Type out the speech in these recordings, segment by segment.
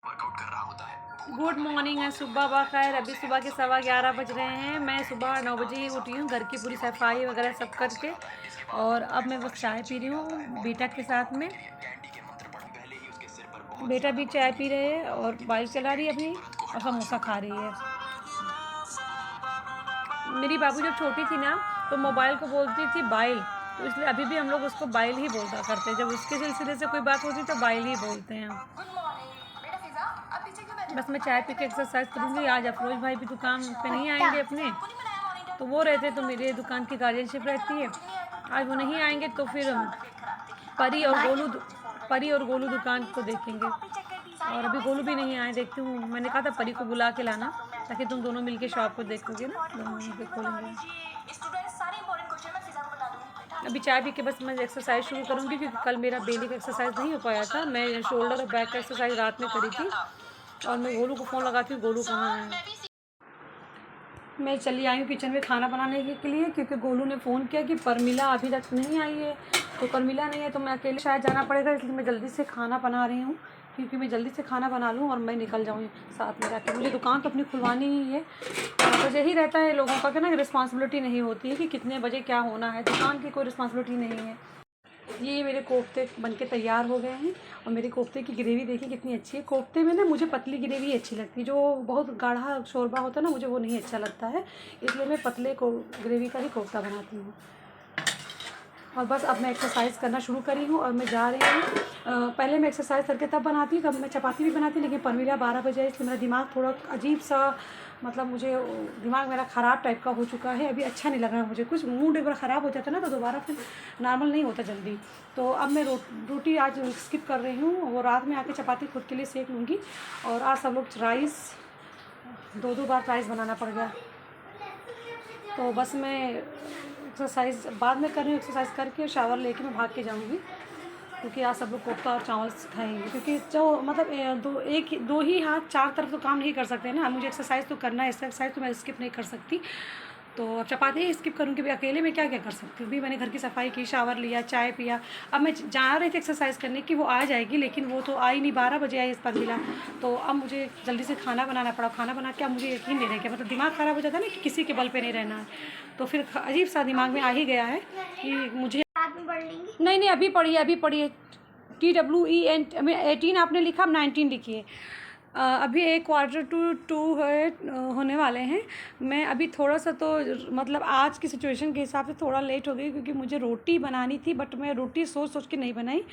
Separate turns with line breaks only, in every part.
Workout कर रहा होता है।
गुड मॉर्निंग है, सुबह बखैर। अभी सुबह के 11:15 बज रहे हैं। मैं सुबह 9 बजे ही उठी हूँ, घर की पूरी सफाई वगैरह सब करके। और अब मैं बस चाय पी रही हूँ बेटा के साथ में। बेटा भी चाय पी रहे है और बाइक चला रही है अपनी और समोसा खा रही है। मेरी बाबू जब छोटी थी ना तो मोबाइल को बोलती थी बाइल, तो इसलिए अभी भी हम लोग उसको बाइल ही बोलता करते हैं। जब उसके सिलसिले से कोई बात होती तो बाइल ही बोलते हैं। बस मैं चाय पी के एक्सरसाइज करूँगी। आज अफरोज भाई भी दुकान पे नहीं आएंगे अपने, तो वो रहते तो मेरे दुकान की गार्जियनशिप रहती है। आज वो नहीं आएंगे तो फिर परी और गोलू दुकान को देखेंगे। और अभी गोलू भी नहीं आए, देखती हूँ। मैंने कहा था परी को बुला के लाना ताकि तुम दोनों मिलके शॉप को देखोगे ना, दोनों मिलके खोलेंगे। अभी चाय पी के बस मैं एक्सरसाइज शुरू करूँगी, क्योंकि कल मेरा बेली का एक्सरसाइज नहीं हो पाया था। मैं शोल्डर और बैक का एक्सरसाइज रात में करी थी। और मैं गोलू को फ़ोन लगाती हूँ, गोलू कहाँ है। मैं चली आई हूँ किचन में खाना बनाने के लिए, क्योंकि गोलू ने फ़ोन किया कि परमिला अभी तक नहीं आई है। तो परमिला नहीं है तो मैं अकेले शायद जाना पड़ेगा, इसलिए मैं जल्दी से खाना बना रही हूँ, क्योंकि मैं जल्दी से खाना बना लूँ और मैं निकल जाऊँ साथ में जाके। मुझे दुकान तो अपनी खुलवानी ही है। तो यही रहता है लोगों का कि ना, रिस्पॉन्सिबिलिटी नहीं होती है कि कितने बजे क्या होना है। दुकान की कोई रिस्पॉन्सिबिलिटी नहीं है। ये मेरे कोफ्ते बनके तैयार हो गए हैं। और मेरे कोफ्ते की ग्रेवी देखिए कितनी अच्छी है। कोफ्ते में ना मुझे पतली ग्रेवी अच्छी लगती है, जो बहुत गाढ़ा शोरबा होता है ना, मुझे वो नहीं अच्छा लगता है। इसलिए मैं पतले को ग्रेवी का ही कोफ्ता बनाती हूँ। और बस अब मैं एक्सरसाइज करना शुरू करी हूँ और मैं जा रही हूँ। पहले मैं एक्सरसाइज करके तब बनाती हूँ, तब मैं चपाती भी बनाती, लेकिन परमिला 12 बजे, इसलिए मेरा दिमाग थोड़ा अजीब सा, मतलब मुझे दिमाग मेरा ख़राब टाइप का हो चुका है। अभी अच्छा नहीं लग रहा मुझे, कुछ मूड एक बार ख़राब हो जाता है ना तो दोबारा फिर नॉर्मल नहीं होता जल्दी। तो अब मैं रोटी आज स्किप कर रही हूँ। वो रात में आके चपाती खुद के लिए सेक लूँगी। और आज सब लोग राइस, 2 बार राइस बनाना पड़ गया। तो बस मैं एक्सरसाइज बाद में कर रही हूँ। एक्सरसाइज करके शावर लेके मैं भाग के जाऊँगी, क्योंकि आज सब लोग कोफ्ता और चावल खाएंगे। क्योंकि जो मतलब दो ही हाथ 4 तरफ तो काम नहीं कर सकते ना। मुझे एक्सरसाइज तो करना है, एक्सरसाइज तो मैं स्किप नहीं कर सकती। तो अब चपाती ही स्किप करूँगी। भाई अकेले में क्या क्या कर सकती हूँ। भी मैंने घर की सफाई की, शावर लिया, चाय पिया। अब मैं जा रही थी एक्सरसाइज करने की, वो आ जाएगी, लेकिन वो तो आई नहीं। 12 बजे आई इस पर मिला। तो अब मुझे जल्दी से खाना बनाना पड़ा। खाना बना के अब मुझे यकीन नहीं रह गया, मतलब दिमाग ख़राब हो जाता है ना कि किसी के बल पे नहीं रहना है। तो फिर अजीब सा दिमाग में आ ही गया है कि मुझे नहीं अभी पढ़िए TWEN 18 आपने लिखा, अब 19 लिखिए। अभी 1:45 है, होने वाले हैं। मैं अभी थोड़ा सा तो मतलब आज की सिचुएशन के हिसाब से थोड़ा लेट हो गई, क्योंकि मुझे रोटी बनानी थी, बट मैं रोटी सोच के नहीं बनाई।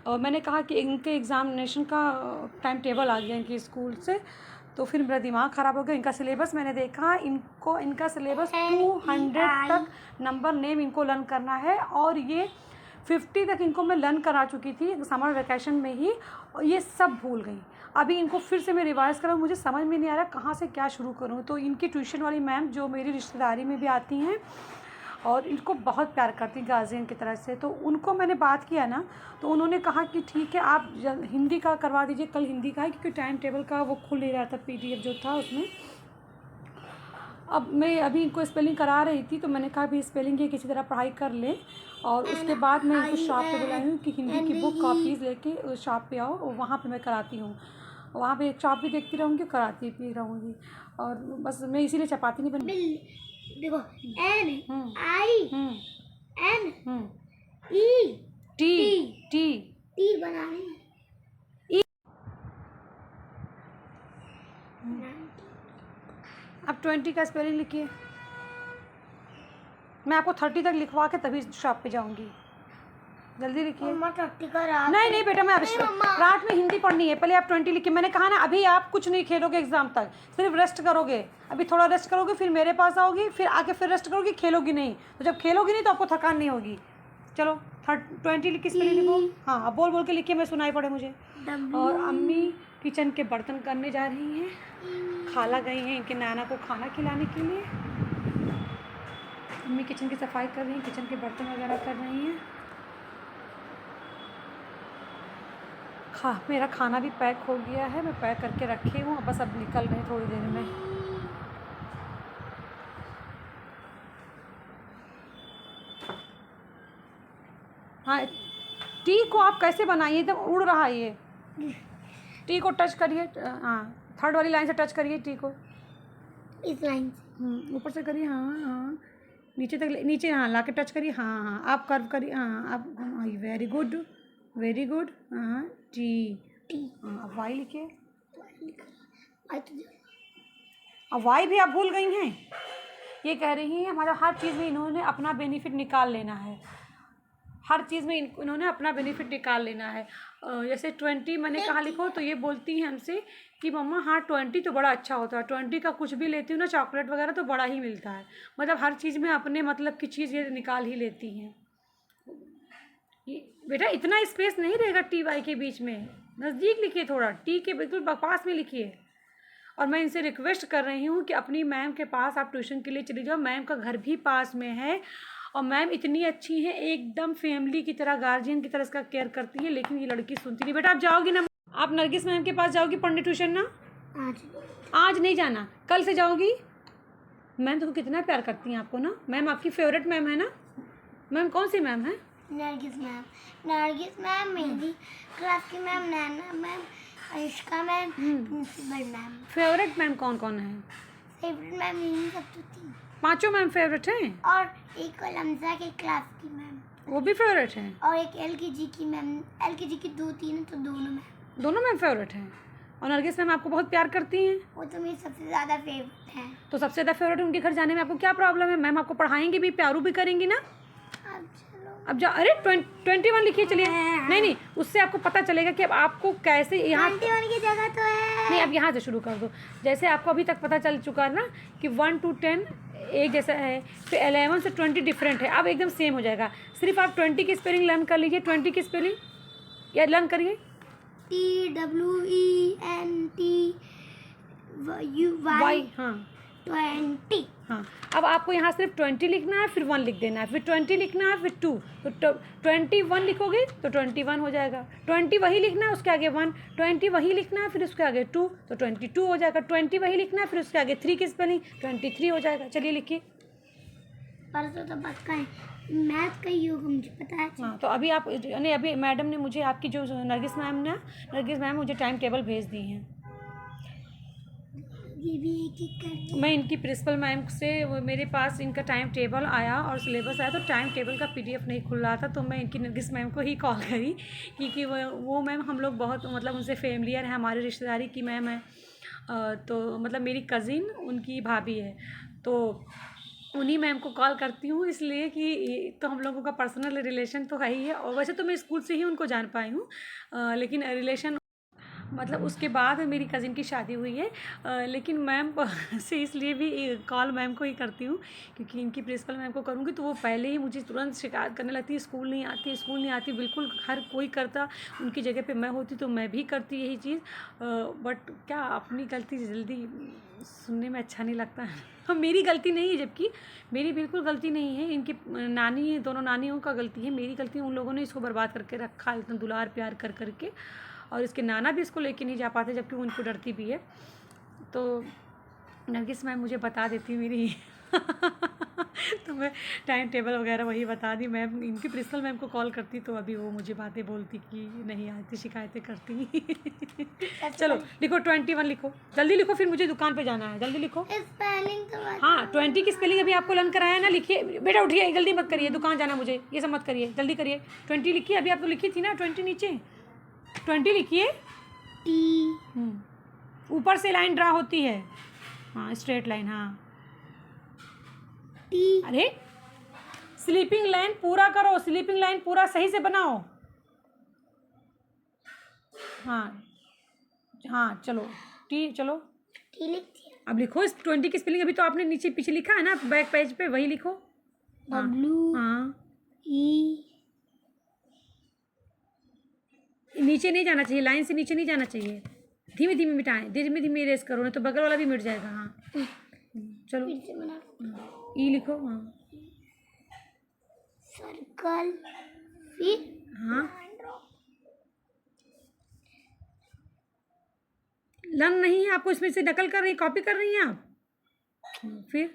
मैंने कहा कि इनके एग्ज़ामिनेशन का टाइम टेबल आ गया इनके स्कूल से, तो फिर मेरा दिमाग ख़राब हो गया। इनका सिलेबस मैंने देखा, इनका सिलेबस 200 तक नंबर नेम इनको लर्न करना है। और ये 50 तक इनको मैं लर्न करा चुकी थी समर वेकेशन में ही, और ये सब भूल गई। अभी इनको फिर से मैं रिवाइज़ करूँ, मुझे समझ में नहीं आ रहा कहाँ से क्या शुरू करूँ। तो इनकी ट्यूशन वाली मैम जो मेरी रिश्तेदारी में भी आती हैं और इनको बहुत प्यार करती हैं गार्जियन की तरह से, तो उनको मैंने बात किया ना, तो उन्होंने कहा कि ठीक है आप हिंदी का करवा दीजिए। कल हिंदी का है, क्योंकि टाइम टेबल का वो खुल नहीं रहा था, PDF जो था उसमें। अब मैं अभी इनको स्पेलिंग करा रही थी, तो मैंने कहा अभी स्पेलिंग की किसी तरह पढ़ाई कर ले, और उसके बाद मैं इनको शॉप पे बुलाई हूँ कि हिंदी की बुक कॉपीज़ लेके शॉप पे आओ, और वहाँ पे मैं कराती हूँ। वहाँ पे एक शॉप भी देखती रहूँगी, कराती भी रहूँगी। और बस मैं इसीलिए चपाती नहीं बनी।
देखो टी बनानी
अब 20 का स्पेलिंग लिखिए। मैं आपको 30 तक लिखवा के तभी शॉप पे जाऊँगी। जल्दी लिखिए। नहीं बेटा, मैं रात में हिंदी पढ़नी है। पहले आप 20 लिखिए। मैंने कहा ना, अभी आप कुछ नहीं खेलोगे एग्जाम तक, सिर्फ रेस्ट करोगे। अभी थोड़ा रेस्ट करोगे, फिर मेरे पास आओगी, फिर आके फिर रेस्ट करोगी, खेलोगी नहीं। तो जब खेलोगी नहीं तो आपको थकान नहीं होगी। चलो 20 लिखिए, स्पेलिंग लिखो। हाँ, अब बोल के लिखिए, मैं सुनाई पड़े मुझे। और अम्मी किचन के बर्तन करने जा रही हैं। खाला गई हैं इनके नाना को खाना खिलाने के लिए। अम्मी किचन की सफाई कर रही हैं, किचन के बर्तन वगैरह कर रही हैं। मेरा खाना भी पैक हो गया है, मैं पैक करके रखी हूँ। बस अब निकल रहे थोड़ी देर में। हाँ, टी को आप कैसे बनाइए, एकदम उड़ रहा है ये। टी को टच करिए, हाँ थर्ड वाली लाइन से टच करिए टी को,
इस लाइन से
ऊपर से करिए, हाँ हाँ नीचे तक, नीचे हाँ ला के टच करिए, हाँ हाँ आप कर्व करिए, हाँ आप, वेरी गुड वेरी गुड, हाँ टी
टी।
हाँ अब वाई लिखिए,
तो
अब वाई भी आप भूल गई हैं। ये कह रही हैं हमारा हर चीज़ में इन्होंने अपना बेनिफिट निकाल लेना है, हर चीज़ में इन्होंने अपना बेनिफिट निकाल लेना है। जैसे 20 मैंने कहा लिखो, तो ये बोलती हैं हमसे कि मम्मा हाँ 20 तो बड़ा अच्छा होता है, 20 का कुछ भी लेती हूँ ना चॉकलेट वगैरह तो बड़ा ही मिलता है, मतलब हर चीज़ में अपने मतलब की चीज़ ये निकाल ही लेती हैं। बेटा इतना स्पेस नहीं रहेगा टी वाई के बीच में, नज़दीक लिखिए, थोड़ा टी के बिल्कुल पास में लिखिए। और मैं इनसे रिक्वेस्ट कर रही हूँ कि अपनी मैम के पास आप ट्यूशन के लिए चली जाओ, मैम का घर भी पास में है और मैम इतनी अच्छी हैं, एकदम फैमिली की तरह, गार्जियन की तरह इसका केयर करती है, लेकिन ये लड़की सुनती नहीं। बेटा आप जाओगी ना, आप नरगिस मैम के पास जाओगी पढ़ने ट्यूशन ना? आज नहीं जाना, कल से जाओगी। मैम तो कितना प्यार करती हैं आपको ना, मैम आपकी फेवरेट मैम है ना? मैम कौन सी मैम है?
नरगिस मैम, नरगिस मैम मेरी क्लास की ma'am, Naina ma'am, Anushka ma'am, principal ma'am.
Favourite ma'am कौन कौन है?
फेवरेट मैम यही सब तो थी,
5 मैम फेवरेट हैं,
और एक लमजा के क्लास की मैम,
वो भी फेवरेट हैं,
और एक LKG की मैम, LKG की 2-3 है तो दोनों
मैम फेवरेट हैं। और नरगिस मैम आपको बहुत प्यार करती हैं,
वो तो मेरी सबसे ज़्यादा फेवरेट है।
तो सबसे ज़्यादा फेवरेट उनके घर जाने में आपको क्या प्रॉब्लम है? मैम आपको पढ़ाएंगी भी, प्यारू भी करेंगी ना। अब जा, अरे 21 लिखिए, चलिए। नहीं उससे आपको पता चलेगा कि अब आपको कैसे यहाँ
21 की जगह तो है
नहीं, अब यहाँ से शुरू कर दो। जैसे आपको अभी तक पता चल चुका है ना कि 1 to 10 एक जैसा है, फिर 11 से 20 डिफरेंट है, अब एकदम सेम हो जाएगा। सिर्फ आप 20 की स्पेलिंग लर्न कर लीजिए, 20 की स्पेलिंग या लर्न करिए,
TWENTY,
हाँ
20।
हाँ। अब आपको यहाँ सिर्फ 20 लिखना है, फिर 1 लिख देना है, फिर 20 लिखना है, फिर 2, तो 21 लिखोगे तो 21 हो जाएगा। 20 वही लिखना है, उसके आगे 1, 20 वही लिखना है, फिर उसके आगे 2, तो 22 हो जाएगा। 20 वही लिखना है, फिर उसके आगे 3 की स्पेलिंग 23 हो जाएगा। चलिए लिखिए।
परसों तो पक्का है, मैथ का ही होगा, मुझे पता है।
हाँ तो अभी आप नहीं, अभी मैडम ने मुझे आपकी जो नरगिस मैम मुझे टाइम टेबल भेज दी हैं,
ये भी एक एक करके
मैं इनकी प्रिंसिपल मैम से, मेरे पास इनका टाइम टेबल आया और सिलेबस आया, तो टाइम टेबल का PDF नहीं खुल रहा था, तो मैं इनकी नरगिस मैम को ही कॉल करी, क्योंकि वो मैम हम लोग बहुत मतलब उनसे फेमिलियर है, हमारे रिश्तेदारी की मैम है, तो मतलब मेरी कज़िन उनकी भाभी है, तो उन्हीं मैम को कॉल करती हूँ, इसलिए कि तो हम लोगों का पर्सनल रिलेशन तो है ही है, और वैसे तो मैं स्कूल से ही उनको जान पाई हूँ, लेकिन रिलेशन मतलब उसके बाद मेरी कज़िन की शादी हुई है, लेकिन मैम से इसलिए भी कॉल मैम को ही करती हूँ, क्योंकि इनकी प्रिंसिपल मैम को करूँगी तो वो पहले ही मुझे तुरंत शिकायत करने लगती है, स्कूल नहीं आती, बिल्कुल हर कोई करता, उनकी जगह पे मैं होती तो मैं भी करती यही चीज़, बट क्या अपनी गलती जल्दी सुनने में अच्छा नहीं लगता है। हाँ मेरी गलती नहीं है, जबकि मेरी बिल्कुल गलती नहीं है, इनकी नानी, दोनों नानियों का गलती है, मेरी गलती है, उन लोगों ने इसको बर्बाद करके रखा इतना दुलार प्यार कर करके, और इसके नाना भी इसको लेके नहीं जा पाते, जबकि वो उनको डरती भी है। तो नरगिस मैम मुझे बता देती मेरी तो मैं टाइम टेबल वगैरह वही बता दी, मैम इनकी प्रिंसिपल मैम को कॉल करती तो अभी वो मुझे बातें बोलती कि नहीं आती, शिकायतें करती। चलो लिखो 21 लिखो, जल्दी लिखो, फिर मुझे दुकान पे जाना है, जल्दी लिखो।
स्पेलिंग तो
हाँ 20 की स्पेलिंग अभी आपको लर्न कराया ना, लिखिए बेटा, उठिए जल्दी मत करिए, दुकान जाना मुझे, ये सब मत करिए, जल्दी करिए। 20 लिखिए, अभी आप तो लिखी थी ना 20 नीचे, 20 लिखिए।
T,
ऊपर से लाइन ड्रा होती है, हाँ स्ट्रेट लाइन, हाँ
T,
अरे स्लीपिंग लाइन पूरा करो, स्लीपिंग लाइन पूरा सही से बनाओ, हाँ हाँ चलो चलो
T लिख दिया।
अब लिखो इस 20 की स्पेलिंग, अभी तो आपने नीचे पीछे लिखा है ना बैक पेज पे, वही लिखो।
W,
हाँ
E,
नीचे नहीं जाना चाहिए, लाइन से नीचे नहीं जाना चाहिए, धीमे धीमे मिटाएं, धीमे धीमे इरेज करो, नहीं तो बगल वाला भी मिट जाएगा। हाँ चलो
फिर से बना,
ई लिखो, हाँ
सर्कल, फिर
हाँ लर्न नहीं है आपको, इसमें से नकल कर रही, कॉपी कर रही हैं आप, फिर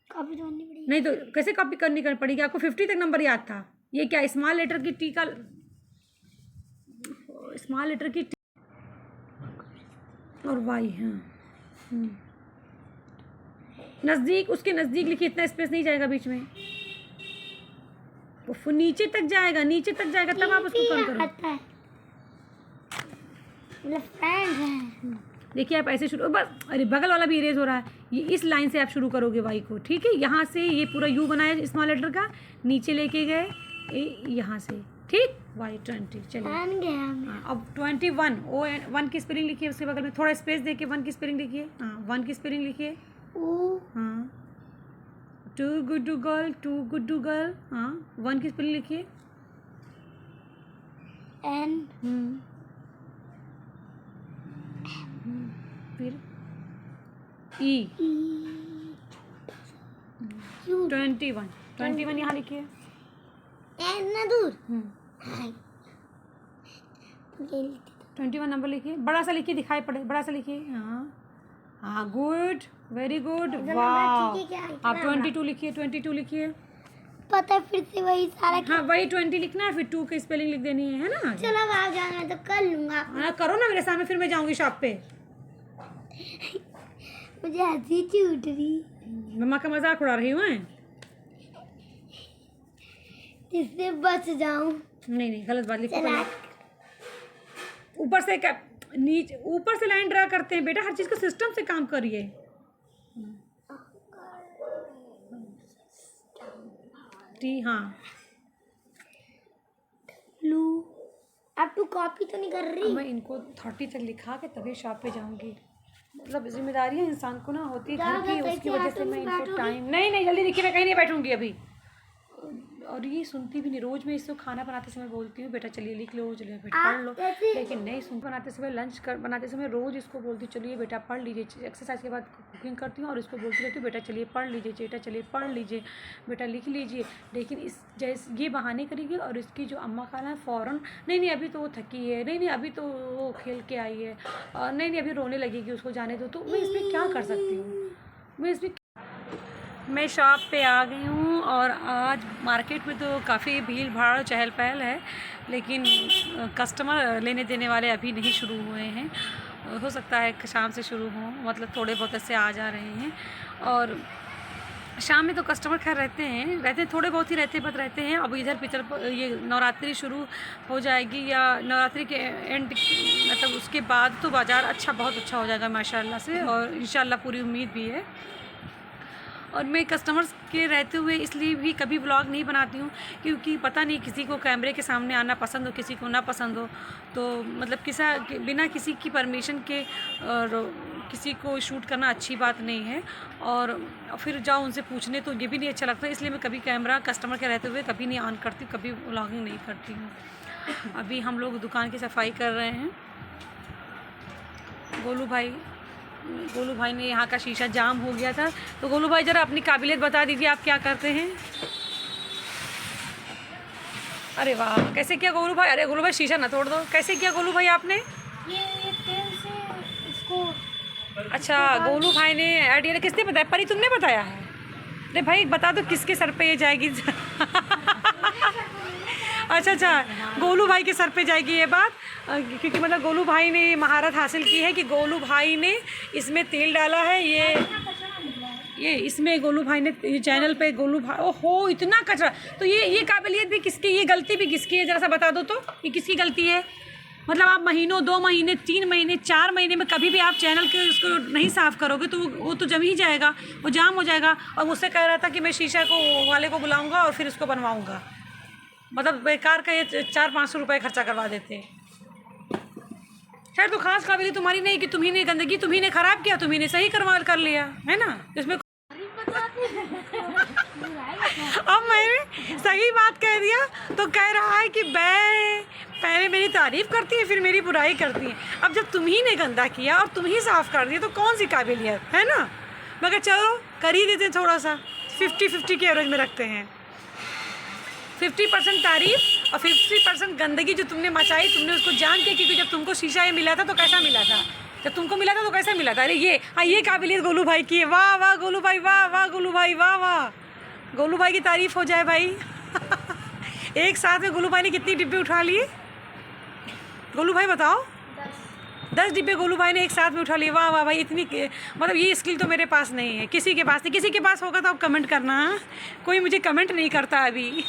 कॉपी तो करनी पड़ेगी।
नहीं तो कैसे कॉपी करनी पड़ेगी आपको, 50 तक नंबर याद था, ये क्या स्मॉल लेटर की टी का, स्मॉल लेटर की टी, और वाई, हाँ। नज़दीक, उसके नज़दीक लिखिए, इतना स्पेस नहीं जाएगा बीच में, वो नीचे तक जाएगा, नीचे तक जाएगा, तब आप उसको कम करो।
आता है मतलब फ्रेंड है।
देखिए आप ऐसे शुरू, बस, अरे बगल वाला भी इरेज हो रहा है, ये इस लाइन से आप शुरू करोगे वाई को, ठीक है। यहाँ से ये पूरा यू बनाया स्मॉल लेटर का, नीचे लेके गए यहाँ से, ठीक। वाई 20, चलिए। हाँ, अब 21, ओ 1 की स्पेलिंग लिखिए, उसके बगल में थोड़ा स्पेस देके 1 की स्पेलिंग लिखिए। हाँ, 1 की स्पेलिंग लिखिए। हाँ, two good girl, two good girl. हाँ, 1 की स्पेलिंग लिखिए।
एन
फिर ई 21 यहाँ लिखिए।
एन ना दूर
21 नंबर लिखिए, बड़ा सा लिखिए, दिखाई पड़े, बड़ा सा लिखिए। हाँ हाँ, गुड, वेरी गुड, वाह। आप 22 लिखिए, 22 लिखिए।
पता है, फिर से वही सारा।
हाँ, वही 20 लिखना है, फिर 2 की स्पेलिंग लिख देनी है ना।
चलो अब आप जाना है तो कर लूंगा।
हाँ, करो ना मेरे सामने, फिर मैं जाऊंगी शॉप पे।
मुझे हंसी छूट रही,
मम्मा का मजाक उड़ा रही हूँ मैं।
इससे बच जाऊं।
नहीं, गलत बात लिखो। ऊपर से नीचे, ऊपर से लाइन ड्रा करते हैं बेटा, हर चीज को सिस्टम से काम करिए। टी, हाँ।
लू, अब तू कॉपी तो नहीं कर रही?
मैं इनको 30 तक लिखा के तभी शॉप पे जाऊंगी। मतलब जिम्मेदारियां इंसान को ना होती है घर की, उसकी वजह से मैं इनको टाइम नहीं जल्दी लिखिए, मैं कहीं नहीं बैठूंगी अभी। और ये सुनती भी नहीं, रोज मैं इसको खाना बनाते समय बोलती हूँ, बेटा चलिए लिख लो, चलिए बेटा पढ़ लो, लेकिन नहीं सुन। बनाते समय, लंच बनाते समय रोज इसको बोलती हूँ चलिए बेटा पढ़ लीजिए। एक्सरसाइज के बाद कुकिंग करती हूँ और इसको बोलती रहती हूँ बेटा चलिए पढ़ लीजिए, बेटा चलिए पढ़ लीजिए, बेटा लिख लीजिए। लेकिन इस जैसे ये बहाने करेगी और इसकी जो अम्मा खाना है फ़ौरन, नहीं अभी तो वो थकी है, नहीं अभी तो वो खेल के आई है, और नहीं अभी रोने लगेगी, उसको जाने दो। तो मैं इसमें क्या कर सकती हूँ? मैं शॉप पे आ गई हूँ और आज मार्केट में तो काफ़ी भीड़ भाड़ चहल पहल है, लेकिन कस्टमर लेने देने वाले अभी नहीं शुरू हुए हैं। हो सकता है कि शाम से शुरू हो, मतलब थोड़े बहुत ऐसे आ जा रहे हैं। और शाम में तो कस्टमर खैर रहते हैं, थोड़े बहुत ही रहते हैं। अब इधर पितर ये नवरात्रि शुरू हो जाएगी या नवरात्रि के एंड, मतलब उसके बाद तो बाज़ार बहुत अच्छा हो जाएगा माशाल्लाह से, और इंशाल्लाह पूरी उम्मीद भी है। और मैं कस्टमर्स के रहते हुए इसलिए भी कभी व्लॉग नहीं बनाती हूँ क्योंकि पता नहीं, किसी को कैमरे के सामने आना पसंद हो, किसी को ना पसंद हो। तो मतलब बिना किसी की परमिशन के और किसी को शूट करना अच्छी बात नहीं है, और फिर जाओ उनसे पूछने तो ये भी नहीं अच्छा लगता। इसलिए मैं कभी कैमरा कस्टमर के रहते हुए कभी नहीं ऑन करती, कभी व्लॉगिंग नहीं करती हूँ। अभी हम लोग दुकान की सफाई कर रहे हैं। गोलू भाई ने यहाँ का शीशा जाम हो गया था, तो गोलू भाई ज़रा अपनी काबिलियत बता दीजिए, आप क्या करते हैं? अरे वाह, कैसे किया गोलू भाई? अरे गोलू भाई शीशा ना तोड़ दो, कैसे किया गोलू भाई आपने?
ये तेल से इसको।
अच्छा, गोलू भाई ने आइडिया किसने बताया? परी तुमने बताया है? अरे भाई बता दो किसके सर पे ये जाएगी? अच्छा, गोलू भाई के सर पे जाएगी ये बात, क्योंकि मतलब गोलू भाई ने महारत हासिल की है कि गोलू भाई ने इसमें तेल डाला है। ये इसमें गोलू भाई ने, ये चैनल पे गोलू भाई, ओहो इतना कचरा। तो ये काबिलियत भी किसकी, ये गलती भी किसकी है? ज़रा सा बता दो तो, ये किसकी गलती है? मतलब आप महीनों, 2 महीने, 3 महीने, 4 महीने में कभी भी आप चैनल के उसको नहीं साफ़ करोगे तो वो तो जम ही जाएगा, वो जाम हो जाएगा। और मुझसे कह रहा था कि मैं शीशा वाले को बुलाऊँगा और फिर उसको बनवाऊँगा। मतलब बेकार का ये 400-500 रुपये खर्चा करवा देते हैं। खैर, तो खास काबिलियत तुम्हारी नहीं कि तुम्ही ने गंदगी तुम्ही ने ख़राब किया, तुम्ही ने सही कर लिया, है ना? इसमें अब मैंने सही बात कह दिया तो कह रहा है कि पहले मेरी तारीफ़ करती है फिर मेरी बुराई करती है। अब जब तुम्ही ने गंदा किया और तुम ही साफ़ कर दिया तो कौन सी काबिलियत है ना? मगर चलो कर ही देते हैं, थोड़ा सा 50-50 के एवरेज में रखते हैं। 50% तारीफ और 50% गंदगी जो तुमने मचाई, तुमने उसको जान के, क्योंकि जब तुमको शीशा ये मिला था तो कैसा मिला था? जब तुमको मिला था तो कैसा मिला था? अरे ये काबिलियत गोलू भाई की है। वाह वाह गोलू भाई, वाह वाह गोलू भाई, वाह वाह। गोलू भाई की तारीफ हो जाए भाई। एक साथ में गोलू भाई ने कितनी डिब्बे उठा लिए? गोलू भाई बताओ। 10 डिब्बे गोलू भाई ने एक साथ में उठा लिए। वाह वाह भाई, इतनी मतलब ये स्किल तो मेरे पास नहीं है, किसी के पास नहीं। किसी के पास होगा तो आप कमेंट करना। कोई मुझे कमेंट नहीं करता अभी।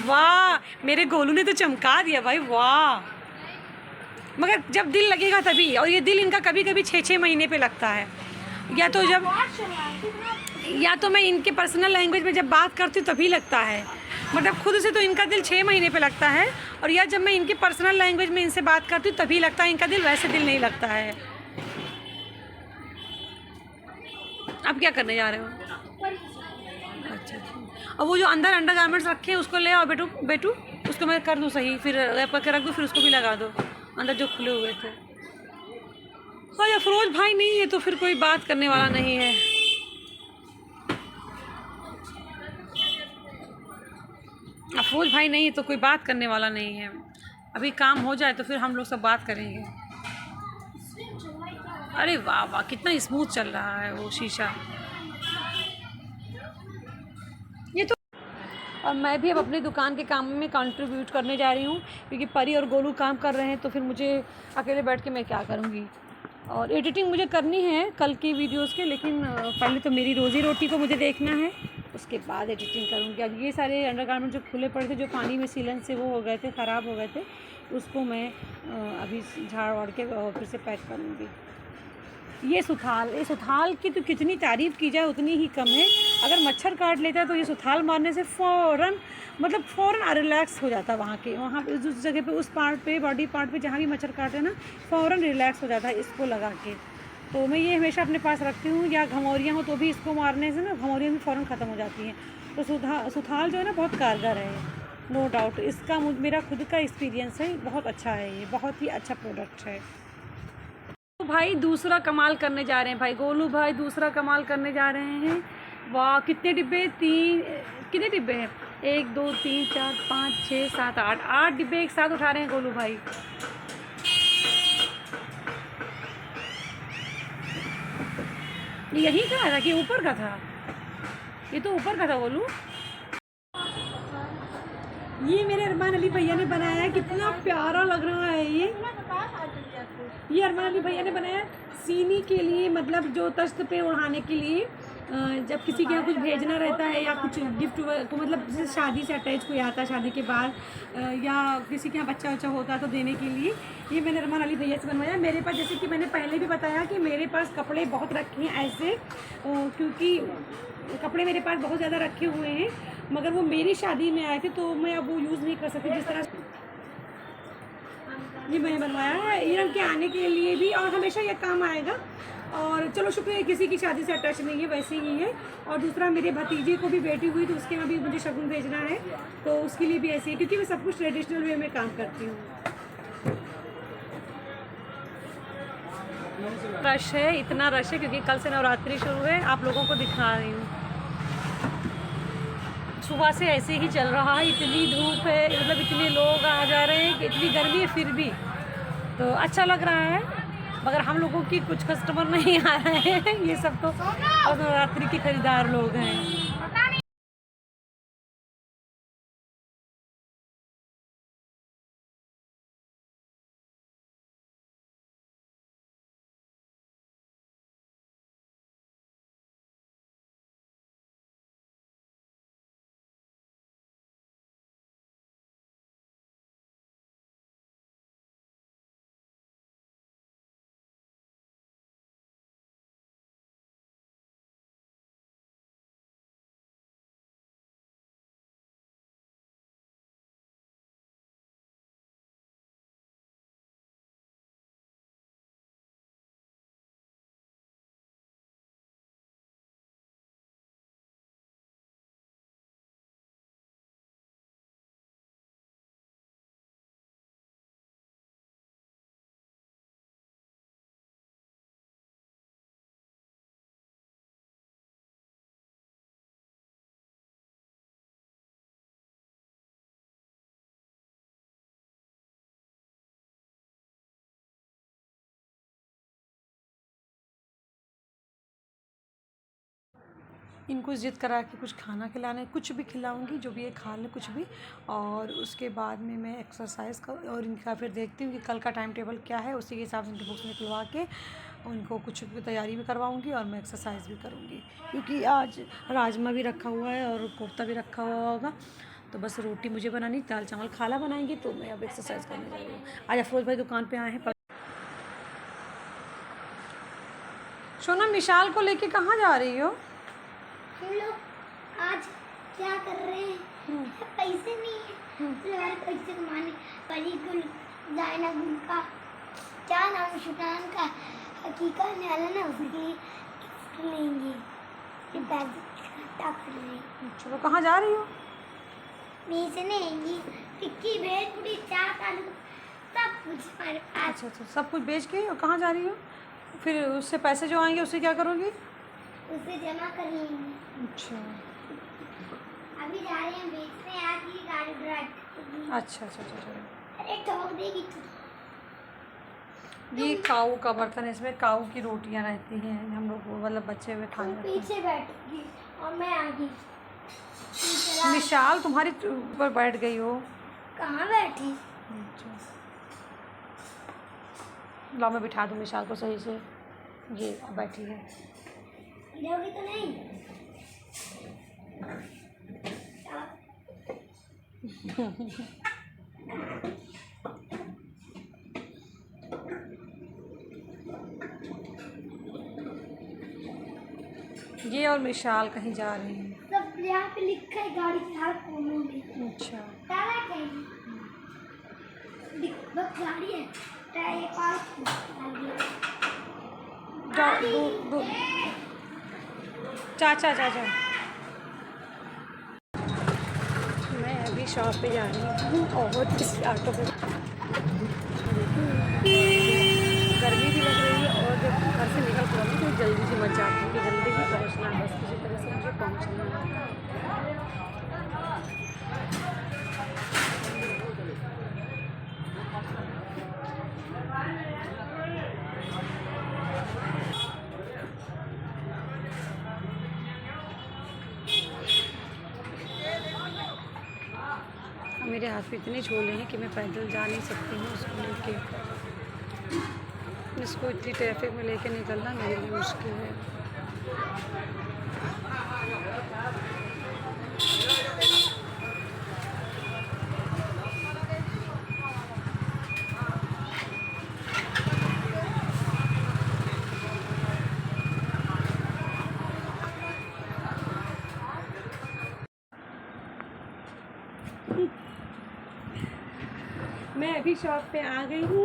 वाह, मेरे गोलू ने तो चमका दिया भाई, वाह। मगर जब दिल लगेगा तभी, और ये दिल इनका कभी कभी 6-6 महीने पे लगता है। या तो मैं इनके पर्सनल लैंग्वेज में जब बात करती हूँ तभी लगता है, मतलब खुद से तो इनका दिल 6 महीने पे लगता है, और या जब मैं इनकी पर्सनल लैंग्वेज में इनसे बात करती हूँ तभी लगता है इनका दिल, वैसे दिल नहीं लगता है। अब क्या करने जा रहे हो? अच्छा अच्छा। और वो जो अंदर अंडरगारमेंट्स रखे हैं उसको ले आओ बेटू, बेटू उसको मैं कर दूँ सही, फिर रैप करके रख दूँ, फिर उसको भी लगा दो अंदर जो खुले हुए थे। और अफरोज भाई नहीं है तो फिर कोई बात करने वाला नहीं है। अफरोज भाई नहीं है तो कोई बात करने वाला नहीं है। अभी काम हो जाए तो फिर हम लोग सब बात करेंगे। अरे वाह वाह, कितना स्मूथ चल रहा है वो शीशा। ये तो, और मैं भी अब अपनी दुकान के काम में कंट्रीब्यूट करने जा रही हूँ, क्योंकि परी और गोलू काम कर रहे हैं तो फिर मुझे अकेले बैठ के मैं क्या करूँगी। और एडिटिंग मुझे करनी है कल की वीडियोस के, लेकिन पहले तो मेरी रोज़ी रोटी को मुझे देखना है, उसके बाद एडिटिंग करूँगी। अब ये सारे अंडरगारमेंट जो खुले पड़े थे, जो पानी में सीलन से वो हो गए थे, ख़राब हो गए थे, उसको मैं अभी झाड़ वाड़ के फिर से पैक करूँगी। ये सुथाल की तो कितनी तारीफ़ की जाए उतनी ही कम है। अगर मच्छर काट लेता है तो ये सुथाल मारने से फ़ौरन रिलैक्स हो जाता है। वहाँ पे उस जगह पे, उस पार्ट पे, बॉडी पार्ट पे जहाँ भी मच्छर काटे ना, फ़ौरन रिलैक्स हो जाता है इसको लगा के। तो मैं ये हमेशा अपने पास रखती हूँ, या घमौरियाँ हो तो भी इसको मारने से ना घमौरियाँ भी फ़ौरन ख़त्म हो जाती हैं। तो सुथाल जो है ना बहुत कारगर है, नो डाउट। इसका मेरा खुद का एक्सपीरियंस है, बहुत अच्छा है, ये बहुत ही अच्छा प्रोडक्ट है। भाई दूसरा कमाल करने जा रहे हैं भाई, गोलू भाई दूसरा कमाल करने जा रहे हैं। वाह, कितने डिब्बे, कितने डिब्बे हैं? 1 2 3 4 5 6 7 8 डिब्बे एक साथ उठा रहे हैं गोलू भाई। यही का था कि ऊपर का था? ये तो ऊपर का था गोलू। ये मेरे अरमान अली भैया ने बनाया है, कितना प्यारा लग रहा है ये अरमान अली भैया ने बनाया सीनी के लिए, मतलब जो तश्त पे ओढ़ाने के लिए, जब किसी के यहाँ कुछ भेजना रहता है या कुछ गिफ्ट को, मतलब जैसे शादी से अटैच कोई आता है शादी के बाद, या किसी के यहाँ बच्चा वच्चा होता है तो देने के लिए, ये मैंने अरमान अली भैया से बनवाया। मेरे पास, जैसे कि मैंने पहले भी बताया कि मेरे पास कपड़े बहुत रखे हैं ऐसे, क्योंकि कपड़े मेरे पास बहुत ज़्यादा रखे हुए हैं, मगर वो मेरी शादी में आए थे तो मैं अब वो यूज़ नहीं कर सकती। जिस तरह ये मैंने बनवाया है ईरन के आने के लिए भी, और हमेशा ये काम आएगा। और चलो शुक्र है किसी की शादी से अटैच नहीं है, वैसे ही है। और दूसरा, मेरे भतीजे को भी बेटी हुई तो उसके यहाँ भी मुझे शगुन भेजना है, तो उसके लिए भी ऐसे ही, क्योंकि मैं सब कुछ ट्रेडिशनल वे में काम करती हूँ। रश है, इतना रश है क्योंकि कल से नवरात्रि शुरू है। आप लोगों को दिखा रही हूँ, सुबह से ऐसे ही चल रहा है, इतनी धूप है, मतलब इतने लोग आ जा रहे हैं कि इतनी गर्मी है, फिर भी तो अच्छा लग रहा है। मगर हम लोगों की कुछ कस्टमर नहीं आ रहे हैं, ये सब तो और नवरात्रि के खरीदार लोग हैं। इनको ज़िद करा के कुछ खाना खिलाने, कुछ भी खिलाऊंगी, जो भी ये खा लें कुछ भी। और उसके बाद में मैं एक्सरसाइज का और इनका फिर देखती हूँ कि कल का टाइम टेबल क्या है, उसी के हिसाब से इनकी बुक्स निकलवा के उनको कुछ भी तैयारी भी करवाऊँगी और मैं एक्सरसाइज भी करूँगी। क्योंकि आज राजमा भी रखा हुआ है और कोफ्ता भी रखा हुआ होगा, तो बस रोटी मुझे बनानी, दाल चावल खाला बनाएंगी, तो मैं अब एक्सरसाइज करने जा रही हूँ। आज अफरोज़ भाई दुकान पे आए हैं। सोना, मिशाल को लेके कहाँ जा रही हो?
हम लोग आज क्या कर रहे हैं, पैसे नहीं है तो हमारे पैसे कमाने परी गुल जायना गुल का क्या नाम है, शुक्रान का हकीका निकाला ना, उसके लिए गिफ्ट लेंगे, ये पैसे इकट्ठा कर रहे हैं।
अच्छा, तो कहाँ जा रही हो?
बेचने ये टिक्की भेल पूरी चाट आलू सब कुछ हमारे पास।
अच्छा अच्छा, सब कुछ बेच के और कहाँ जा रही हो? फिर उससे पैसे जो आएंगे उससे क्या करोगी?
उसे जमा कर लेंगे।
अच्छा
अभी जा रहे हैं बेचने, आज ही गाड़ी ड्राइव करेगी।
अच्छा अच्छा अच्छा अच्छा।
अरे ठोक देगी तू।
ये काऊ का बर्तन है, इसमें काऊ की रोटियां रहती हैं, हम लोग मतलब बच्चे हुए खाने रहते हैं।
पीछे बैठेगी और मैं आगे।
मिशाल तुम्हारी ऊपर बैठ गई हो।
कहाँ बैठी?
अच्छा, लाओ मैं बिठा दूँ मिशाल को सही से, ये बैठी है।
गिरोगी तो नहीं?
ये और मिशाल कहीं जा रही हैं।
सब यहाँ पे लिखा है गाड़ी के हर कोनों में।
अच्छा,
ताला कहीं बस गाड़ी है, टायर पार्क
दो चाचा चाचा। मैं अभी शॉप पे जा रही हूँ और इस ऑटो पे गर्मी भी लग रही है और जब घर से निकल पड़ी तो जल्दी से मच जाती हूँ कि जल्दी ही पहुँचना है, बस किसी तरह से मुझे पहुँचना है। मेरे हाथ में इतने झोले हैं कि मैं पैदल जा नहीं सकती हूँ उसको लेके। इसको इतनी ट्रैफिक में लेके निकलना मेरे लिए मुश्किल है। मैं अभी शॉप पे आ गई हूँ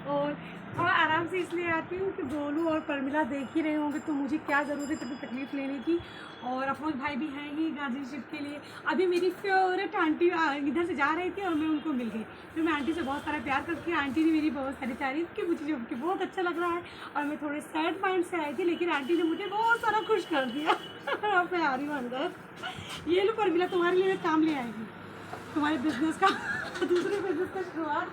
और थोड़ा आराम से इसलिए आती हूँ कि गोलू और परमिला देख ही रहे होंगे, तो मुझे क्या ज़रूरत है इतनी तकलीफ़ लेने की। और अफरोज़ भाई भी हैं ही गाजीपुर के लिए। अभी मेरी फेवरेट आंटी इधर से जा रही थी और मैं उनको मिल गई, फिर मैं आंटी से बहुत सारा प्यार करती हूँ। आंटी ने मेरी बहुत सारी तारीफ़ की, मुझे कि बहुत अच्छा लग रहा है। और मैं थोड़े सैड माइंड से आई थी, लेकिन आंटी ने मुझे बहुत सारा खुश कर दिया। मैं आ रही हूँ अंदर। ये लो परमिला, तुम्हारे लिए काम ले आएगी, तुम्हारे बिजनेस का दूसरे बिजनेस का शुरुआत।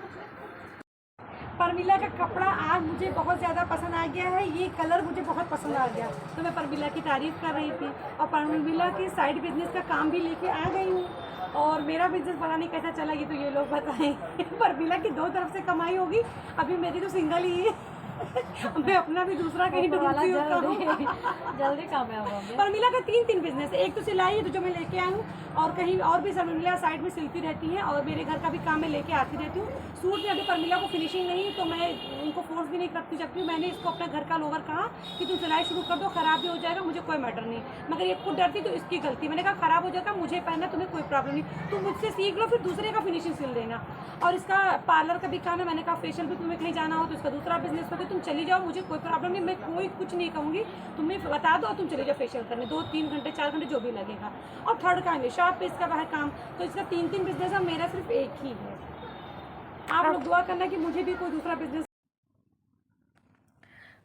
परमिला का कपड़ा आज मुझे बहुत ज़्यादा पसंद आ गया है, ये कलर मुझे बहुत पसंद आ गया, तो मैं परमिला की तारीफ़ कर रही थी। और परमिला की साइड बिजनेस का काम भी लेके आ गई हूँ। और मेरा बिजनेस पता नहीं कैसा चला, ये तो ये लोग बताएं। परमिला की दो तरफ से कमाई होगी, अभी मेरी तो सिंगल ही है। मैं अपना भी दूसरा कहीं ढूंढती हूँ,
जल्दी कामयाब होंगे।
परमिला का तीन बिजनेस है, एक तो सिलाई है जो मैं लेके आई हूँ, और कहीं और भी परमिला साइड में सिलती रहती है, और मेरे घर का भी काम मैं लेके आती रहती हूँ। सूट में अभी परमिला को फिनिशिंग नहीं, तो मैं उनको फोर्स भी नहीं करती, जबकि मैंने इसको अपना घर का लोवर कहा कि तुम सिलाई शुरू कर दो, ख़राब भी हो जाएगा मुझे कोई मैटर नहीं, मगर ये खुद डरती तो इसकी गलती। मैंने कहा ख़राब हो जाएगा मुझे पहनना, तुम्हें कोई प्रॉब्लम नहीं, तुम मुझसे सीख लो, फिर दूसरे का फिनिशिंग सिल देना। और इसका पार्लर का भी काम है, मैंने कहा फेशियल भी तुम्हें कहीं जाना हो तो इसका दूसरा बिजनेस करके तुम चली जाओ, मुझे कोई प्रॉब्लम नहीं, मैं कोई कुछ नहीं कहूँगी, तुम्हें बता दो और तुम चले जाओ फेशियल करने, 2-3 घंटे 4 घंटे जो भी लगेगा। और थर्ड काम है शॉप पे इसका बाहर काम, तो इसका 3 बिजनेस है, मेरा सिर्फ एक ही है। आप लोग दुआ करना कि मुझे भी कोई दूसरा बिजनेस।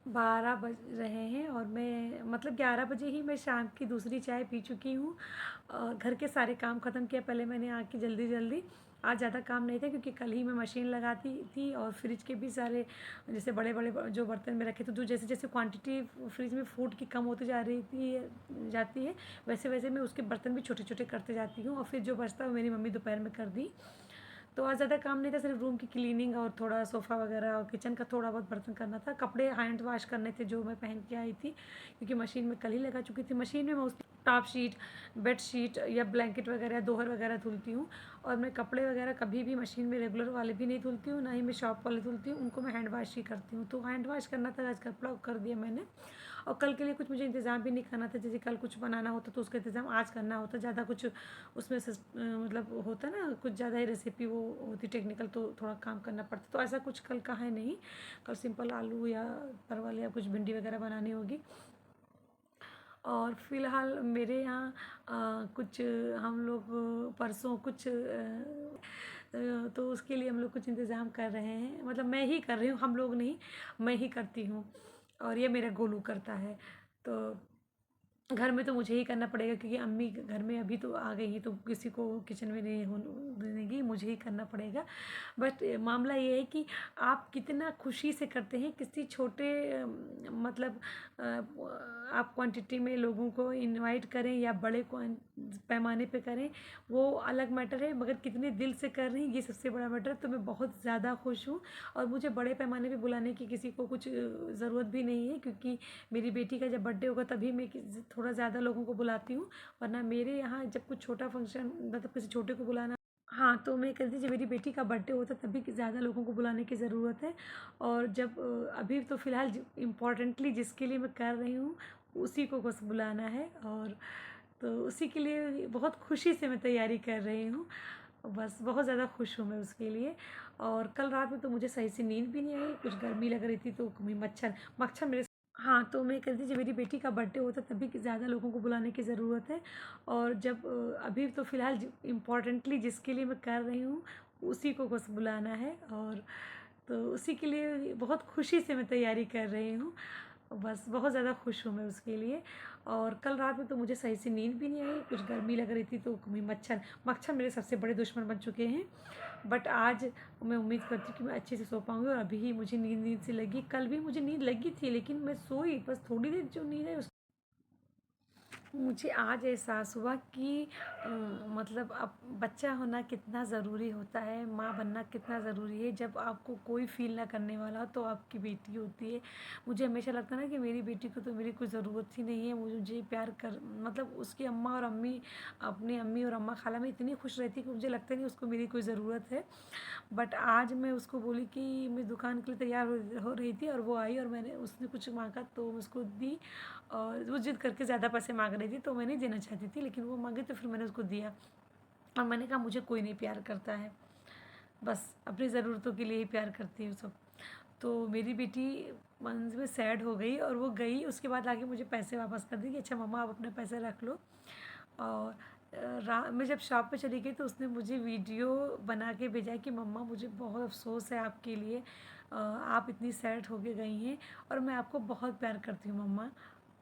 12 बज रहे हैं और मैं मतलब 11 बजे ही मैं शाम की दूसरी चाय पी चुकी हूँ और घर के सारे काम ख़त्म किया। पहले मैंने आके जल्दी आज ज़्यादा काम नहीं था क्योंकि कल ही मैं मशीन लगाती थी और फ्रिज के भी सारे जैसे बड़े बड़े जो बर्तन में रखे थे तो जैसे जैसे क्वांटिटी फ्रिज में फूड की कम होती जाती है वैसे वैसे मैं उसके बर्तन भी छोटे छोटे करते जाती हूँ और फिर जो बचता है वो मेरी मम्मी दोपहर में कर दी। तो आज ज़्यादा काम नहीं था, सिर्फ रूम की क्लीनिंग और थोड़ा सोफ़ा वगैरह और किचन का थोड़ा बहुत बर्तन करना था। कपड़े हैंड वॉश करने थे जो मैं पहन के आई थी क्योंकि मशीन में कल ही लगा चुकी थी। मशीन में मैं उस टॉप शीट, बेड शीट या ब्लैंकेट वगैरह दोहर वगैरह धुलती हूँ और मैं कपड़े वगैरह कभी भी मशीन में रेगुलर वाले भी नहीं धुलती हूँ, ना ही मैं शॉप वाले धुलती हूँ, उनको मैं हैंड वॉश ही करती हूँ। तो हैंड वॉश करना था, आज कपड़ा कर दिया मैंने। और कल के लिए कुछ मुझे इंतज़ाम भी नहीं करना था, जैसे कल कुछ बनाना होता तो उसका इंतज़ाम आज करना होता। ज़्यादा कुछ उसमें मतलब होता ना, कुछ ज़्यादा ही रेसिपी वो होती टेक्निकल तो थोड़ा काम करना पड़ता। तो ऐसा कुछ कल का है नहीं, कल सिंपल आलू या परवल या कुछ भिंडी वगैरह बनानी होगी। और फ़िलहाल मेरे यहाँ कुछ हम लोग परसों कुछ तो उसके लिए हम लोग कुछ इंतज़ाम कर रहे हैं, मतलब मैं ही कर रही हूँ, हम लोग नहीं, मैं ही करती हूँ और ये मेरा गोलू करता है। तो घर में तो मुझे ही करना पड़ेगा क्योंकि अम्मी घर में अभी तो आ गई हैं तो किसी को किचन में नहीं होने देंगी, मुझे ही करना पड़ेगा। बट मामला ये है कि आप कितना खुशी से करते हैं किसी छोटे मतलब आप क्वांटिटी में लोगों को इनवाइट करें या बड़े पैमाने पे करें, वो अलग मैटर है, मगर कितने दिल से कर रही हैं ये सबसे बड़ा मैटर है। तो मैं बहुत ज़्यादा खुश हूँ और मुझे बड़े पैमाने पे बुलाने की किसी को कुछ ज़रूरत भी नहीं है क्योंकि मेरी बेटी का जब बर्थडे होगा तभी मैं थोड़ा ज़्यादा लोगों को बुलाती हूँ, वरना मेरे यहाँ जब कुछ छोटा फंक्शन मतलब किसी छोटे को बुलाना, हाँ, तो मैं कहती जब मेरी बेटी का बर्थडे होता तभी ज़्यादा लोगों को बुलाने की ज़रूरत है। और जब अभी तो फ़िलहाल इम्पोर्टेंटली जिसके लिए मैं कर रही हूँ उसी को बस बुलाना है और तो उसी के लिए बहुत खुशी से मैं तैयारी कर रही हूँ। बस बहुत ज़्यादा खुश हूँ मैं उसके लिए। और कल रात में तो मुझे सही से नींद भी नहीं आई, कुछ गर्मी लग रही थी तो मच्छर मच्छर मेरे, हाँ, तो मैं कहती जब मेरी बेटी का बर्थडे होता तभी ज़्यादा लोगों को बुलाने की ज़रूरत है। और जब अभी तो फ़िलहाल इम्पोर्टेंटली जिसके लिए मैं कर रही हूँ उसी को बस बुलाना है और तो उसी के लिए बहुत खुशी से मैं तैयारी कर रही हूँ। बस बहुत ज़्यादा खुश हूँ मैं उसके लिए। और कल रात में तो मुझे सही से नींद भी नहीं आई, कुछ गर्मी लग रही थी तो मच्छर मच्छर मेरे सबसे बड़े दुश्मन बन चुके हैं। बट आज मैं उम्मीद करती हूँ कि मैं अच्छे से सो पाऊँगी और अभी ही मुझे नींद नींद सी लगी। कल भी मुझे नींद लगी थी लेकिन मैं सोई बस थोड़ी देर, जो नींद है मुझे आज एहसास हुआ कि मतलब अब बच्चा होना कितना ज़रूरी होता है, माँ बनना कितना ज़रूरी है। जब आपको कोई फ़ील ना करने वाला हो तो आपकी बेटी होती है। मुझे हमेशा लगता है ना कि मेरी बेटी को तो मेरी कोई ज़रूरत ही नहीं है, मुझे प्यार कर मतलब उसकी अम्मा और अम्मी, अपनी अम्मी और अम्मा खाला में इतनी खुश रहती कि मुझे लगता नहीं उसको मेरी कोई ज़रूरत है। बट आज मैं उसको बोली कि मैं दुकान के लिए तैयार हो रही थी और वो आई और मैंने उसने कुछ मांगा तो मैं उसको दी और वो ज़िद करके ज़्यादा पैसे मांग रही थी तो मैं नहीं देना चाहती थी लेकिन वो मांगी तो फिर मैंने उसको दिया। और मैंने कहा मुझे कोई नहीं प्यार करता है, बस अपनी ज़रूरतों के लिए ही प्यार करती है सब। तो मेरी बेटी मन में सैड हो गई और वो गई, उसके बाद आके मुझे पैसे वापस कर दी कि अच्छा मम्मा आप अपने पैसे रख लो। और मैं जब शॉप पे चली गई तो उसने मुझे वीडियो बना के भेजा कि मम्मा मुझे बहुत अफ़सोस है आपके लिए, आप इतनी सैड होके गई हैं और मैं आपको बहुत प्यार करती हूँ मम्मा।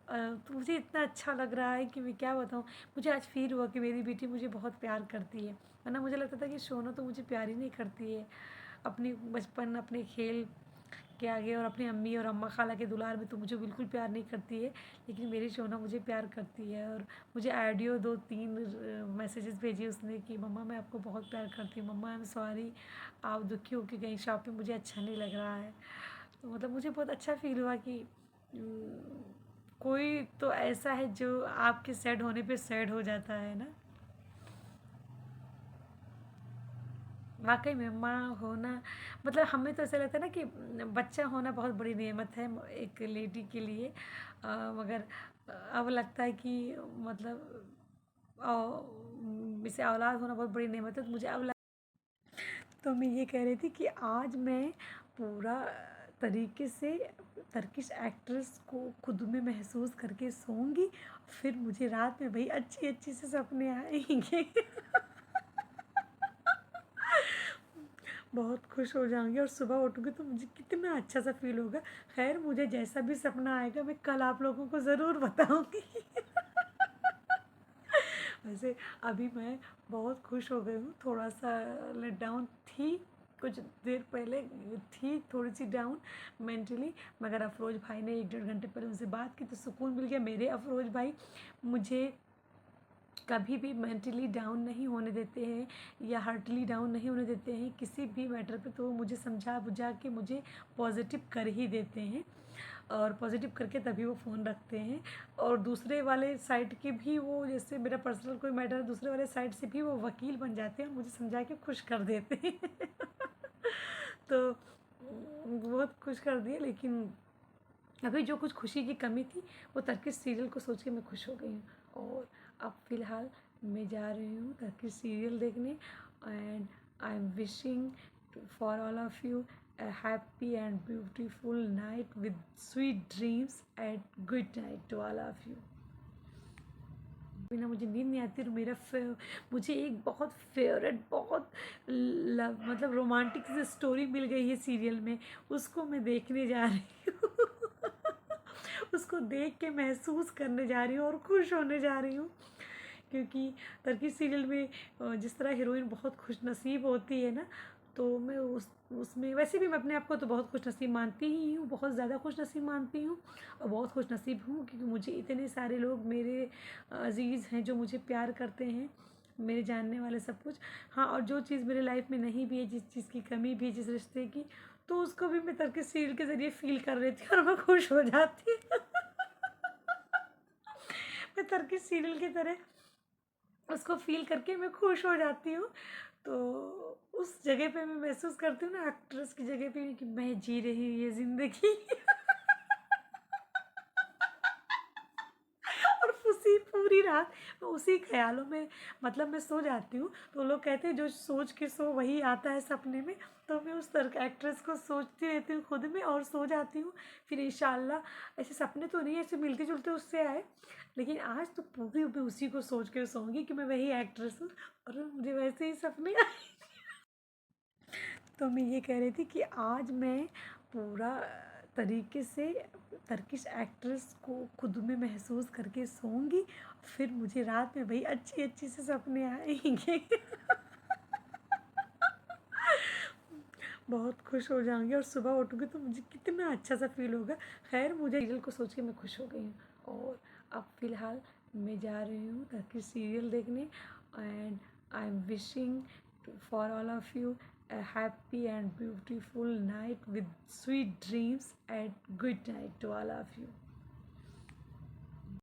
तो मुझे इतना अच्छा लग रहा है कि मैं क्या बताऊँ। मुझे आज फ़ील हुआ कि मेरी बेटी मुझे बहुत प्यार करती है, वरना मुझे लगता था कि सोनू तो मुझे प्यार ही नहीं करती है। अपनी बचपन अपने खेल के आगे और अपनी अम्मी और अम्मा खाला के दुलार में तो मुझे बिल्कुल प्यार नहीं करती है, लेकिन मेरी शोना मुझे प्यार करती है। और मुझे ऑडियो 2-3 मैसेजेस भेजी उसने कि मम्मा मैं आपको बहुत प्यार करती हूँ, मम्मा आई एम सॉरी आप दुखी हो के गई शॉप पे, मुझे अच्छा नहीं लग रहा है। तो मतलब मुझे बहुत अच्छा फ़ील हुआ कि कोई तो ऐसा है जो आपके सैड होने पे सैड हो जाता है ना। वाक़ई में माँ होना मतलब हमें तो ऐसा लगता है ना कि बच्चा होना बहुत बड़ी नेमत है एक लेडी के लिए। मगर अब लगता है कि मतलब जैसे औलाद होना बहुत बड़ी नेमत है। तो मुझे अब तो मैं ये कह रही थी कि आज मैं पूरा तरीके से टर्किश एक्ट्रेस को खुद में महसूस करके सोऊंगी, फिर मुझे रात में भाई अच्छी अच्छी से सपने आएंगे। बहुत खुश हो जाऊंगी और सुबह उठूंगी तो मुझे कितना अच्छा सा फील होगा। खैर मुझे जैसा भी सपना आएगा मैं कल आप लोगों को ज़रूर बताऊंगी। वैसे अभी मैं बहुत खुश हो गई हूँ, थोड़ा सा लेट डाउन थी कुछ देर पहले, थी थोड़ी सी डाउन मेंटली, मगर अफरोज भाई ने 1-1.5 घंटे पहले उनसे बात की तो सुकून मिल गया। मेरे अफरोज भाई मुझे कभी भी मेंटली डाउन नहीं होने देते हैं या हार्टली डाउन नहीं होने देते हैं किसी भी मैटर पे, तो वो मुझे समझा बुझा के मुझे पॉजिटिव कर ही देते हैं और पॉजिटिव करके तभी वो फ़ोन रखते हैं। और दूसरे वाले साइड के भी वो, जैसे मेरा पर्सनल कोई मैटर है दूसरे वाले साइड से भी वो वकील बन जाते हैं और मुझे समझा के खुश कर देते हैं तो बहुत खुश कर दिए। लेकिन अभी जो कुछ खुशी की कमी थी वो टर्किश सीरियल को सोच के मैं खुश हो गई हूँ। और अब फ़िलहाल मैं जा रही हूँ टर्किश सीरियल देखने and I am wishing for all of you a happy and beautiful night with sweet dreams and good night to all of you। बिना मुझे नींद नहीं आती और मुझे एक बहुत फेवरेट बहुत मतलब रोमांटिक सी स्टोरी मिल गई है सीरियल में, उसको मैं देखने जा रही हूँ उसको देख के महसूस करने जा रही हूँ और खुश होने जा रही हूँ। क्योंकि टर्की सीरियल में जिस तरह हीरोइन बहुत खुश नसीब होती है ना, तो मैं उसमें वैसे भी मैं अपने आप को तो बहुत खुश नसीब मानती ही हूँ, बहुत ज़्यादा खुश नसीब मानती हूँ और बहुत खुश नसीब हूँ क्योंकि मुझे इतने सारे लोग मेरे अजीज़ हैं जो मुझे प्यार करते हैं, मेरे जानने वाले सब कुछ। हाँ, और जो चीज़ मेरे लाइफ में नहीं भी है, जिस चीज़ की कमी भी है जिस रिश्ते की, तो उसको भी मैं टर्की सीरियल के ज़रिए फील कर लेती हूँ और मैं खुश हो जाती हूँ मैं टर्की सीरियल की तरह उसको फील करके मैं खुश हो जाती हूँ। तो उस जगह पे मैं महसूस करती हूँ ना एक्ट्रेस की जगह पे कि मैं जी रही हूँ ये ज़िंदगी और उसी पूरी रात मैं उसी ख्यालों में, मतलब मैं सो जाती हूँ तो लोग कहते हैं जो सोच के सो वही आता है सपने में, तो मैं उस तरह एक्ट्रेस को सोचती रहती हूँ खुद में और सो जाती हूँ। फिर इंशाल्लाह ऐसे सपने तो नहीं ऐसे मिलते जुलते उससे आए, लेकिन आज तो पूरी मैं उसी को सोच के सोऊंगी कि मैं वही एक्ट्रेस हूँ और मुझे वैसे ही सपने आए तो मैं ये कह रही थी कि आज मैं पूरा तरीके से टर्किश एक्ट्रेस को खुद में महसूस करके सोऊंगी, फिर मुझे रात में वही अच्छी अच्छी से सपने आएंगे बहुत खुश हो जाऊंगी और सुबह उठूंगी तो मुझे कितना अच्छा सा फील होगा। खैर, मुझे सीरियल को सोच के मैं खुश हो गई हूँ और अब फ़िलहाल मैं जा रही हूँ टर्किश सीरियल देखने and I am wishing for all of you a happy and beautiful night with sweet dreams and good night to all of you।